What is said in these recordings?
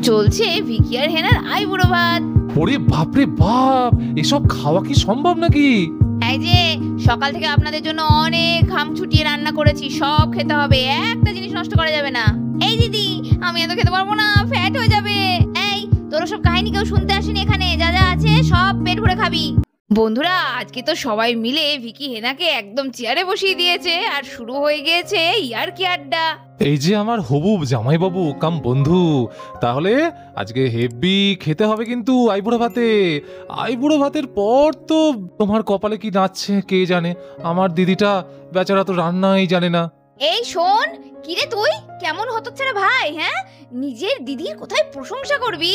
চলছে ভিকি আর হেনার আইবুড়ো ভাত। ওরে বাপরে বাপ, এসব খাওয়া কি সম্ভব নাকি? এই যে সকাল থেকে আপনাদের জন্য অনেক ঘাম ছুটিয়ে রান্না করেছি, সব খেতে হবে, একটা জিনিস নষ্ট করা যাবে না। এই দিদি, আমি এত খেতে পারবো না, ফ্যাট হয়ে যাবে। এই তোরা সব কাহিনী কেউ শুনতে আসেনি এখানে, যা যা আছে সব পেট ভরে খাবি। বন্ধুরা, আজকে তো সবাই মিলে ভিকি হেনাকে একদম চেয়ারে বসিয়ে দিয়েছে আর শুরু হয়ে গিয়েছে ইয়ার্কি আড্ডা। এই যে আমার হবু জামাইবাবু কাম বন্ধু, তাহলে আজকে হেভি খেতে হবে কিন্তু আইবুড়ো ভাতে। আইবুড়ো ভাতের পর তো তোমার কপালে কি নাচছে কে জানে, আমার দিদিটা বেচারা তো রান্নাই জানে না। এই শোন, কিরে তুই কেমন হতচ্ছাড়া ভাই, হ্যাঁ? নিজের দিদির কোথায় প্রশংসা করবি,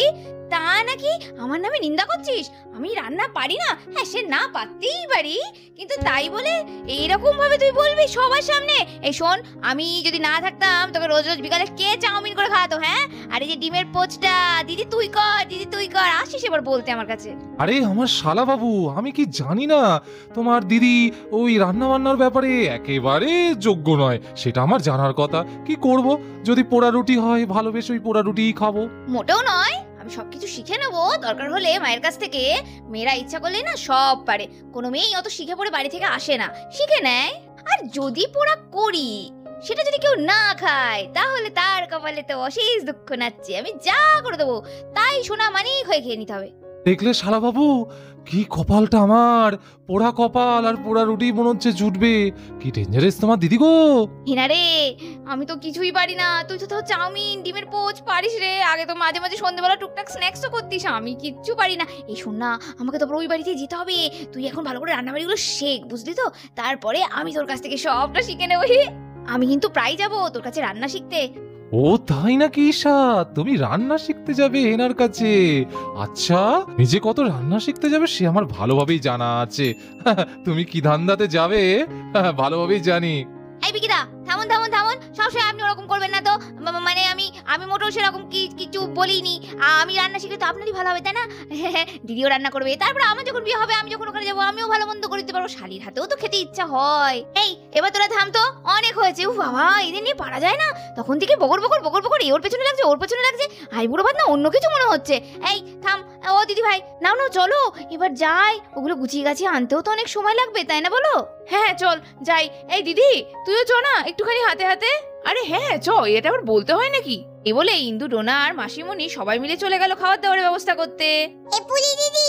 তা নাকি আমার নামে নিন্দা করছিস? আমি রান্না পারি না, হ্যাঁ সে না পারতেই পারি, কিন্তু তাই বলে এইরকম ভাবে তুই বলবি সবার সামনে? এই শোন, আমি যদি না থাকতাম তোকে রোজ রোজ বিকালে কে চাউমিন করে খাওয়াতো, হ্যাঁ? আর এই যে ডিমের পোচটা দিদি তুই কর, দিদি তুই কর, আসিস এবার বলতে আমার কাছে? আরে আমার শালা বাবু, আমি কি জানি না তোমার দিদি ওই রান্না বান্নার ব্যাপারে একেবারে যোগ্য নয়, সেটা আমার জানার কথা। কি করব, যদি পোড়া রুটি হয় ভালোবেসে ওই পোড়া রুটিই খাবো। মোটেও নয়, আমি সবকিছু শিখে নেবো, দরকার হলে মায়ের কাছ থেকে। মেয়েরা ইচ্ছা করলে না সব পারে, কোনো মেয়েই অত শিখে পড়ে বাড়ি থেকে আসে না, শিখে নেয়। আর যদি পোড়া করি সেটা যদি কেউ না খায়, তাহলে তার কপালে তো অশেষ দুঃখ নাচছে, আমি যা করে দেবো তাই সোনা মানিক হয়ে খেয়ে নিতে হবে। দেখলে শালা বাবু, কি কপালটা আমার, পোড়া কপাল আর পোড়া রুটি মনে হচ্ছে জুটবে। কি ডেঞ্জারাস তোমার দিদি গো। হিনা রে, আমি তো কিছুই পারি না, তুই তো চাউমিন ডিমের পোচ পারিস রে। আগে তো মাঝে মাঝে সন্ধ্যেবেলা টুকটাক স্ন্যাক্সও করতিস, আমি কিচ্ছু পারি না। এই শোন না, আমাকে তো ওই বাড়িতে যেতে হবে, তুই এখন ভালো করে রান্নাবাড়িগুলো শেখ, বুঝলি তো? তারপরে আমি তোর কাছ থেকে সবটা শিখে নেবো। আমি কিন্তু প্রায় যাবো তোর কাছে রান্না শিখতে। ও তাই নাকি ঈশা, তুমি রান্না শিখতে যাবে এনার কাছে? আচ্ছা, নিজে কত রান্না শিখতে যাবে সে আমার ভালোভাবেই জানা আছে। তুমি কি ধান্দাতে যাবে ভালোভাবেই জানি। এই বিকিদা, থামুন থামুন থামুন, সবসময় আপনি ওরকম করবেন না তো। মানে আমি মোটেও সেরকম কিছু বলিনি। আমি রান্না শিখলে তো আপনারই ভালো হবে, তাই না? দিদিও রান্না করবে, তারপর আমার যখন বিয়ে হবে আমি যখন ওখানে যাবো আমিও ভালো মন্দ করে দিতে পারবো, শালির হাতেও তো খেতে ইচ্ছা হয়। এই এবার তোরা থাম তো, অনেক হয়েছে। ও বাবা, এদের নিয়ে পারা যায় না, তখন থেকে বকর বকর বকর বকর, ওর পেছনে লাগছে ওর পেছনে লাগছে, আইবুড়ো ভাত না অন্য কিছু মনে হচ্ছে। এই থাম, ও দিদি ভাই নাও নাও চলো এবার যাই, ওগুলো গুছিয়ে গাছিয়ে আনতেও তো অনেক সময় লাগবে, তাই না বলো? হ্যাঁ চল যাই। এই দিদি তুইও চ না একটুখানি হাতে হাতে। আরে হ্যাঁ চ, এটা আবার বলতে হয় নাকি? এই বলে ইন্দু, ডোনা আর মাসিমণি সবাই মিলে চলে গেল খাওয়ার দাওয়ার ব্যবস্থা করতে। এ পুলি দিদি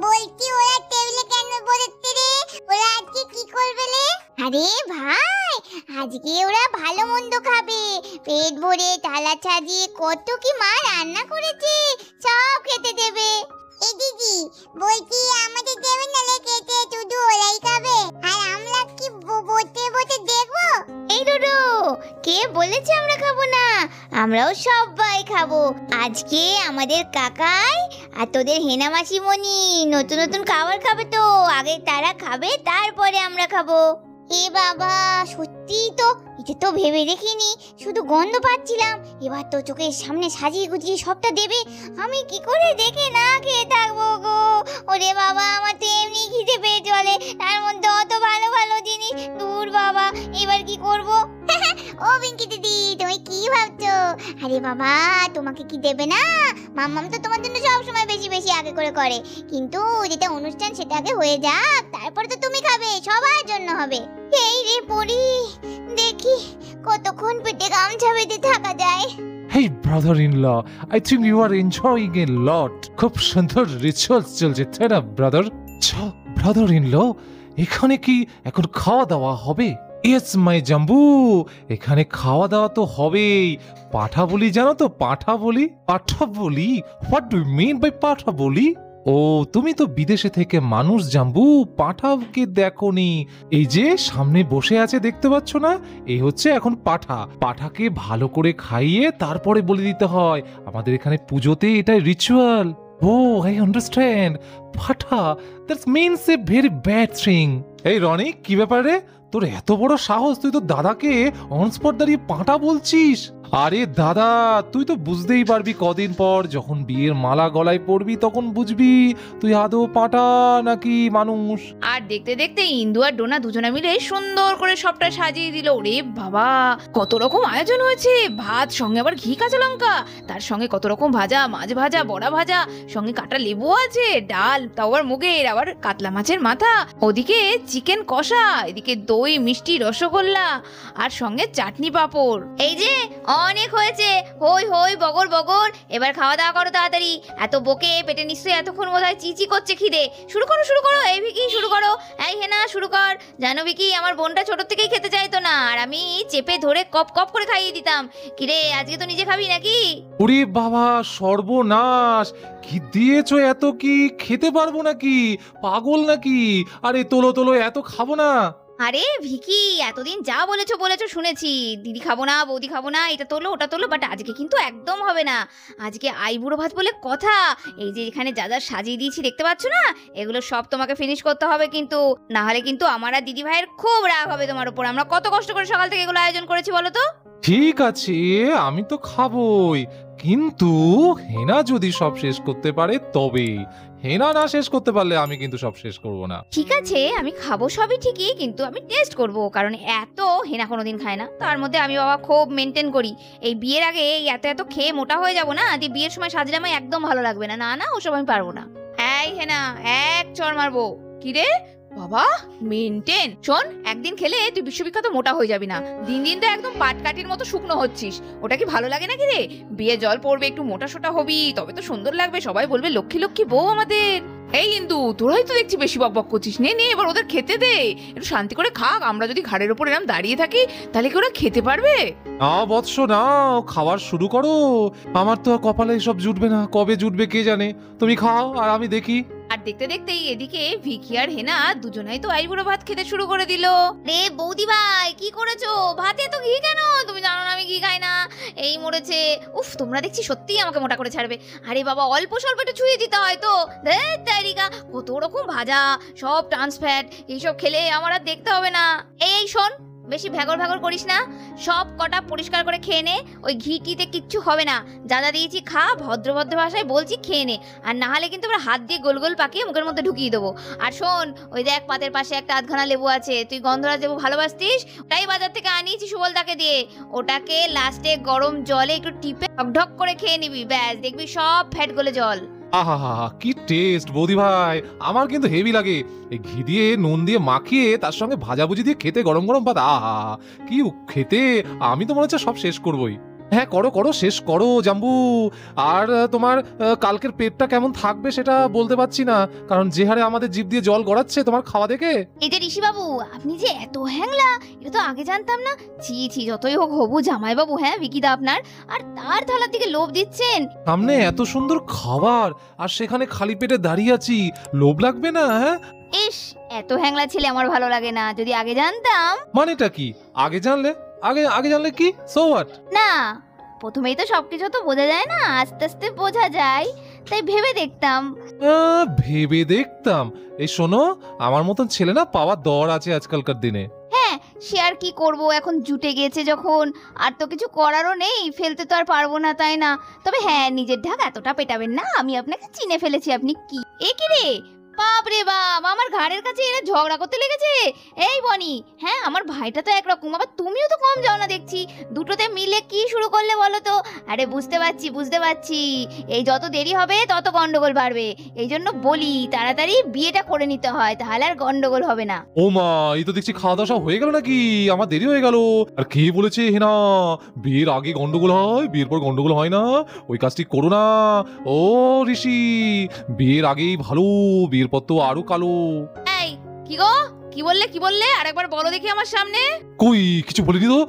বলছি ওরা টেবিলে কেন বসেছে রে? ওরা আজকে কি করবে রে? আরে ভাই, আজকে ওরা ভালো মন্দ খাবে, পেট ভরে থালা সাজিয়ে কত কি মা রান্না করেছে, সব খেতে দেবে। এ দিদি বলছি আমাদের দেবে না রে খেতে, শুধু ওরাই খাবে আর আমরা কি বসে বসে দেখবো? এই ডোডো, কে বলেছে আমরা খাবো না? আমরাও সবাই খাবো। আজকে আমাদের কাকাই আর তোদের হেনা মাসিমণি নতুন নতুন খাবার খাবে, তো আগে তারা খাবে তারপরে আমরা খাবো। এ বাবা, সত্যি তো, এটা তো ভেবে দেখিনি, শুধু গন্ধ পাচ্ছিলাম। এবার তো চোখের সামনে সাজিয়ে গুজিয়ে সবটা দেবে, আমি কি করে দেখে না খেয়ে থাকবো গো? ওরে বাবা, আমার তো এমনি খিদে পেয়ে চলে, তার মধ্যে অত ভালো ভালো জিনিস, দূর বাবা, এবার কি করব? ও পিঙ্কি দিদি, তুমি কি ভাবছো? আরে বাবা, তোমাকে কি দেবে না? মাম্মাম তো তোমার জন্য সব সময় বেশি বেশি আগে করে, কিন্তু যেটা অনুষ্ঠান সেটা আগে হয়ে যাক, তারপরে তো তুমি খাবে, সবার জন্য হবে। এই রে পড়ি, দেখি কতক্ষণ পেটে গামছা বেঁধে থাকা যায়। Hey brother-in-law, I think you are enjoying a lot. খুব সুন্দর রিচুয়ালস চলছে তাই না ব্রাদার? আচ্ছা ব্রাদার-in-law, এখানে কি এখন খাওয়া দাওয়া হবে? ইয়েস মাই জাম্বু, এখানে খাওয়া দাওয়া তো হবেই। পাঠা বলি জানো তো, পাঠা বলি? পাঠা বলি? What do you mean by পাঠা বলি? ও তুমি তো বিদেশে থেকে মানুষ জাম্বু, পাঠাকে দেখোনি। এই যে সামনে বসে আছে দেখতে পাচ্ছ না, এই হচ্ছে এখন পাঠা। পাঠাকে ভালো করে খাইয়ে তারপরে বলে দিতে হয়, আমাদের এখানে পুজোতে এটাই রিচুয়াল। ও আই আন্ডারস্ট্যান্ড, পাঠা that means a very bad thing. এই রনি, কি ব্যাপারে তোর এত বড় সাহস, তুই তো দাদাকে অন স্পট দাঁড়িয়ে পাঁঠা বলছিস? আরে দাদা, তুই তো বুঝতেই পারবি কদিন পর যখন বিয়ের মালা গলায় পরবি তখন বুঝবি তুই আদৌ পাঁঠা নাকি মানুষ। আর দেখতে দেখতে ইন্দু আর ডোনা দুজনে মিলে সুন্দর করে সবটা সাজিয়ে দিল। ওরে বাবা, কত রকম আয়োজন হয়েছে! ভাত, সঙ্গে আবার ঘি কাঁচা লঙ্কা, তার সঙ্গে কত রকম ভাজা, মাছ ভাজা, বড়া ভাজা, সঙ্গে কাটা লেবু আছে, ডাল, তাও আবার মুগের, আবার কাতলা মাছের মাথা, ওদিকে চিকেন কষা, এদিকে দই, মিষ্টি, রসগোল্লা, আর সঙ্গে চাটনি পাঁপড়। এই যে অনেক হয়েছে, হই হই বগর বগর, এবার খাওয়া দাওয়া করো তাড়াতাড়ি। এত বকে পেটে নিশ্চয়ই এতক্ষণ বোধহয় চিচি করছে খিদে। শুরু করো শুরু করো, এই ভিকি শুরু করো, এই হেনা শুরু কর। জানো ভিকি, আমার বোনটা ছোট থেকেই খেতে চাইতো না, আর আমি চেপে ধরে কপ কপ করে খাইয়ে দিতাম। কিরে, আজকে তো নিজে খাবি নাকি? ওরে বাবা, সর্বনাশ! কি দিয়েছো এত? কি খেতে পারবো নাকি? পাগল নাকি? আরে তোলো তোলো, এত খাবো না। আরে ভিকি, এতদিন যা বলেছো বলেছো শুনেছি, দিদি খাবো না, বৌদি খাবো না, এটা তোলো ওটা তোলো, বাট আজকে কিন্তু একদম হবে না। আজকে আইবুড়ো ভাত বলে কথা। এই যে এখানে যা যা সাজিয়ে দিয়েছি দেখতে পাচ্ছ না, এগুলো সব তোমাকে ফিনিশ করতে হবে কিন্তু, না হলে কিন্তু আমার আর দিদি ভাইয়ের খুব রাগ হবে তোমার উপর। আমরা কত কষ্ট করে সকাল থেকে এগুলো আয়োজন করেছি বলো তো। ঠিক আছে, আমি তো খাবোই, কিন্তু হেনা যদি সব শেষ করতে পারে তবে। হেনা না শেষ করতে পারলে আমি কিন্তু সব শেষ করব না। ঠিক আছে, আমি খাবো সবই ঠিকই, কিন্তু আমি টেস্ট করব, কারণ এত হেনা কোনোদিন খায় না। তার মধ্যে আমি বাবা খুব মেনটেন করি। এই বিয়ের আগে এই এত এত খেয়ে মোটা হয়ে যাব না, দিয়ে বিয়ের সময় সাজলে আমার একদম ভালো লাগবে না। না না, ওসব আমি পারবো না। এই হেনা, এক চড় মারবো। কি রে বাবা, মেনটেন! শোন, একদিন খেলে তুই বিশ্ববিখ্যাত মোটা হয়ে যাবি না, দিন দিন তো একদম পাটকাঠির মতো শুকনো হচ্ছিস। ওটা কি ভালো লাগে নাকি রে? বিয়ে জল পড়বে, একটু মোটা সোটা হবি, তবে তো সুন্দর লাগবে, সবাই বলবে লক্ষ্মী লক্ষ্মী বউ আমাদের। এই ইন্দু, তোরাই তো দেখছি বেশি বক বক করছিস। নে নে, এবার ওদের খেতে দে, একটু শান্তি করে খাক। আমরা যদি ঘাড়ের উপর এরম দাঁড়িয়ে থাকি তাহলে কি ওরা খেতে পারবে? না বৎস না, খাওয়ার শুরু করো। আমার তো কপালে সব জুটবে না, কবে জুটবে কে জানে। তুমি খাও আর আমি দেখি। আর দেখতে দেখতেই এদিকে ভিকি আর হেনা দুজনেই তো আইবুড়ো ভাত খেতে শুরু করে দিল। রে বৌদি ভাই, কি করেছো? ভাতে তো ঘি কেন? তুমি জানো না আমি ঘি খাই না। এই মরেছে। উফ, তোমরা দেখছি সত্যিই আমাকে মোটা করে ছাড়বে। আরে বাবা, অল্প স্বল্প একটু ছুঁয়ে দিতে হয় তো। তাইরিকা, কত রকম ভাজা, সব ট্রান্সফ্যাট, এইসব খেলে আমার আর দেখতে হবে না। এই শোন, বেশি ভ্যাগর ভ্যাগর করিস না, সব কটা পরিষ্কার করে খেয়ে নে। ওই ঘিটিতে কিচ্ছু হবে না, যা যা দিয়েছি খা, ভদ্র ভদ্র ভাষায় বলছি খেয়ে নে। আর না হলে কিন্তু আমরা হাত দিয়ে গোল গোল পাকিয়ে মুখের মধ্যে ঢুকিয়ে দেবো। আর শোন, ওই দেখ পাতের পাশে একটা আধখানা লেবু আছে, তুই গন্ধরাজ লেবু ভালোবাসতিস, ওটাই বাজার থেকে আনিয়েছি সুবলদাকে দিয়ে। ওটাকে লাস্টে গরম জলে একটু টিপে ঢক করে খেয়ে নিবি, ব্যাস দেখবি সব ফ্যাট গলে জল। আহা, কি টেস্ট বৌদি ভাই! আমার কিন্তু হেভি লাগে। এই ঘি দিয়ে নুন দিয়ে মাখিয়ে তার সঙ্গে ভাজাভুজি দিয়ে খেতে, গরম গরম ভাত, আহা কি খেতে! আমি তো মনে হচ্ছে সব শেষ করবোই। হ্যাঁ, করো করো, শেষ করো জাম্বু। আর তোমার কালকের পেটটা কেমন থাকবে সেটা বলতে পারছি না, কারণ যে হারে আমাদের জিভ দিয়ে জল গড়াচ্ছে তোমার খাওয়া দেখে। এই যে ঋষি বাবু, আপনি যে এত হ্যাংলা, এটা তো আগে জানতাম না। ছি ছি, যতই হোক হবু জামাই বাবু, হ্যাঁ বিকিদা আপনার, আর তার থালার দিকে লোভ দিচ্ছেন। সামনে এত সুন্দর খাবার আর সেখানে খালি পেটে দাঁড়িয়ে আছি, লোভ লাগবে না? হ্যাঁ, ইস, এত হ্যাংলা ছেলে আমার ভালো লাগে না। যদি আগে জানতাম। মানেটা কি? আগে জানলে? আগে জানলে কি? So what? না, প্রথমেই তো সবকিছু তো বোঝা যায় না, আস্তে আস্তে বোঝা যায়, তাই ভেবে দেখতাম। ভেবে দেখতাম? এই শোনো, আমার মতন ছেলে না পাওয়ার দর আছে আজকালকার দিনে। হ্যাঁ, সে আর কি করব, এখন জুটে গেছে যখন, আর তো কিছু করারও নেই, ফেলতে তো আর পারবো না, তাই না? তবে হ্যাঁ, নিজের ঢাক এতটা পেটাবেন না, আমি আপনাকে চিনে ফেলেছি। আপনি কি? এ কি রে বাপ রে বাপ, আমার ঘাড়ের কাছে এরা ঝগড়া করতে লেগেছে। এই বনি, হ্যাঁ আমার ভাইটা তো একরকম, আবার তুমিও তো কম যাও না দেখছি, দুটোতে মিলে কি শুরু করলে বলো তো? আরে বুঝতে পারছি, এই যত দেরি হবে তত গন্ডগোল বাড়বে, এই জন্য বলি তাড়াতাড়ি বিয়েটা করে নিতে হয়, তাহলে আর গন্ডগোল হবে না। ও মা, এই তো দেখছি খাওয়া দাওয়া সব হয়ে গেল নাকি? আমার দেরি হয়ে গেল। আর কে বলেছে হেনা বিয়ের আগে গন্ডগোল হয়, বিয়ের পর গন্ডগোল হয় না? ওই কাজটি করো না ও ঋষি। বিয়ের আগেই ভালো, বিয়ের পর তো আরো কালো। এই কি গো, কি বললে আরেকবার বলো দেখি আমার সামনে। কই কিছু বলিনি তো।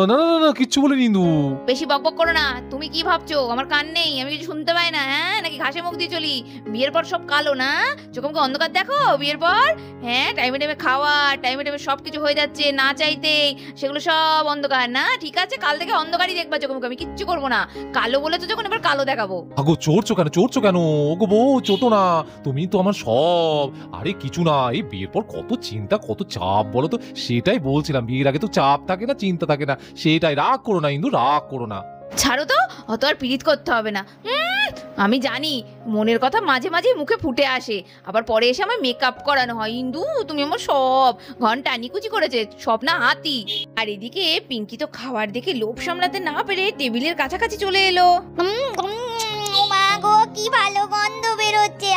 না না না, কিচ্ছু বলিনি ইন্দু। বেশি বকবক করো না। তুমি কি ভাবছো আমার কান নেই, আমি কিছু শুনতে পাই না? হ্যাঁ, নাকি ঘাসে মুখ দিয়ে চলি? বিয়ের পর সব কালো না, চোখে মুখে অন্ধকার দেখো বিয়ের পর। হ্যাঁ, টাইমে টাইমে খাওয়া, টাইমে টাইমে সবকিছু হয়ে যাচ্ছে না চাইতে, সেগুলো সব অন্ধকার না? ঠিক আছে, কাল থেকে অন্ধকারই দেখবা চোখে মুখে, আমি কিচ্ছু করবো না। কালো বলে তো যখন, এবার কালো দেখাবো। আগো চড়ছো কেন? ওগো বউ, চোটো না, তুমি তো আমার সব। আরে কিছু না, এই বিয়ের পর কত চিন্তা, কত চাপ বলো তো, সেটাই বলছিলাম। বিয়ের আগে তো চাপ থাকে না, চিন্তা থাকে না, সেটাই। রাগ করো না ইন্দু, রাগ করো না। ছাড়ো তো, অত আর পীড়িত করতে হবে না। আমি জানি মনের কথা মাঝে মাঝে মুখে ফুটে আসে, আবার পরে এসে আমার মেকআপ করানো হয়। ইন্দু তুমি আমার সব, ঘন্টা নিকুচি করেছে সব না হাতি। আর এদিকে পিঙ্কি তো খাবার দেখে লোভ সামলাতে না পেরে টেবিলের কাছাকাছি চলে এলো। ও মা গো, কি ভালো গন্ধ বেরোচ্ছে।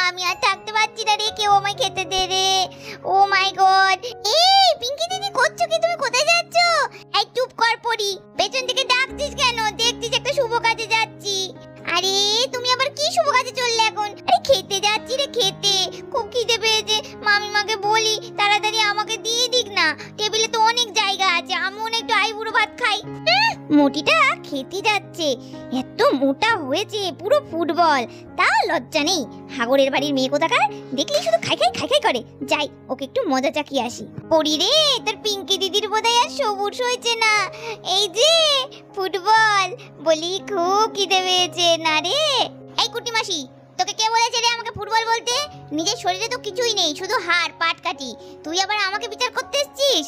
আমি আর থাকতে পারছি না রে, কেউ আমায় খেতে দে রে। ও মাই গড। এই পিঙ্কি দিদি, করছো কি তুমি? কোথায় যাচ্ছ? এই চুপ কর পড়ি, পেছন থেকে ডাকছিস কেন? দেখছিস একটা শুভ কাজে যাচ্ছি। আরে তুমি আবার কি শুভ কাজে চললে এখন? আরে খেতে যাচ্ছি রে, খেতে। খুব খিদে পেয়েছে, মামিমাকে বলি তাড়াতাড়ি আমাকে দিয়ে দিক না, টেবিলে তো অনেক জায়গা আছে, আমিও না একটু আইবুড়ো ভাত খাই। মোটিটা খেতে যাচ্ছে, এত মোটা হয়েছে পুরো ফুটবল, তা লজ্জা নেই। হাগরের বাড়ির মেয়ে কোথাকার, দেখলি শুধু খাই খাই খাই খাই করে। যাই ওকে একটু মজা চাকিয়ে আসি। পড়ি রে, তোর পিঙ্কি দিদির বোধহয় আর সবুর হয়েছে না। এই যে ফুটবল বলি, খুব খিদে পেয়েছে না রে। এই কুটি মাসি, তোকে কে বলেছে রে আমাকে ফুটবল বলতে? নিজের শরীরে তো কিছুই নেই, শুধু হাড় পাট কাটি, তুই আবার আমাকে বিচার করতে এসছিস?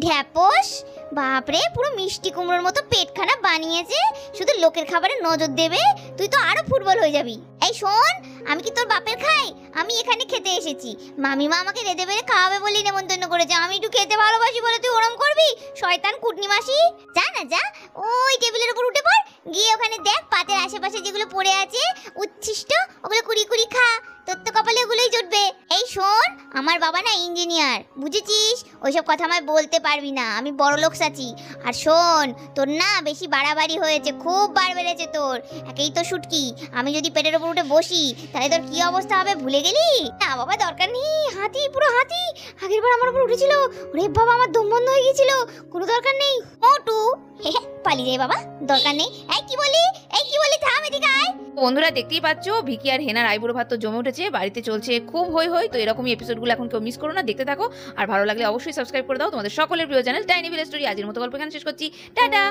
ঢ্যাপস, বাপরে পুরো মিষ্টি কুমড়োর মতো পেটখানা বানিয়েছে, শুধু লোকের খাবারে নজর দেবে। তুই তো আরো ফুটবল হয়ে যাবি। এই শোন, আমি কি তোর বাপের খাই? আমি এখানে খেতে এসেছি, মামিমা আমাকে রেঁধে বেড়ে খাওয়াবে বলে নেমন্তন্ন করেছে। আমি একটু খেতে ভালোবাসি বলে তুই ওরম করবি? শয়তান কুটনি মাসি, যা না যা, ওই টেবিলের উপর উঠে পড়, গিয়ে ওখানে দেখ পাতের আশেপাশে যেগুলো পড়ে আছে উচ্ছিষ্ট, ওগুলো কুড়ি কুড়ি খা, তোর তো কপালে ওগুলোই জুটবে। এই শোন, আমার বাবা না ইঞ্জিনিয়ার, বুঝেছিস? ওইসব কথা আমায় বলতে পারবি না, আমি বড় লোক সাচি। আর শোন, তোর না বেশি বাড়াবাড়ি হয়েছে, খুব বার বেড়েছে তোর, একেই তো শুটকি। আমি যদি পেটের ওপর উঠে বসি তাহলে তোর কি অবস্থা হবে ভুলে গেলি? না বাবা, দরকার নেই, হাতি পুরো হাতি, আগের বার আমার উপর উঠেছিল, ওরে বাবা আমার দম বন্ধ হয়ে গিয়েছিল, কোনো দরকার নেই। মোটু পালিয়ে যায় বাবা, দরকার নেই। এই কি বলি, এই কি বলি, থাম এদিকে আয়। বন্ধুরা দেখতেই পাচ্ছ, ভিকি আর হেনার আইবুড়ো ভাত তো জমে উঠেছে, বাড়িতে চলছে খুব হই হই। তো এরকমই এপিসোডগুলো এখন কেউ মিস করো না, দেখতে থাকো। আর ভালো লাগলে অবশ্যই সাবস্ক্রাইব করে দাও তোমাদের সকলের প্রিয় চ্যানেল ডাইনি ভিলেজ স্টোরি। আজকের মতো গল্প এখানে শেষ করছি, টাটা।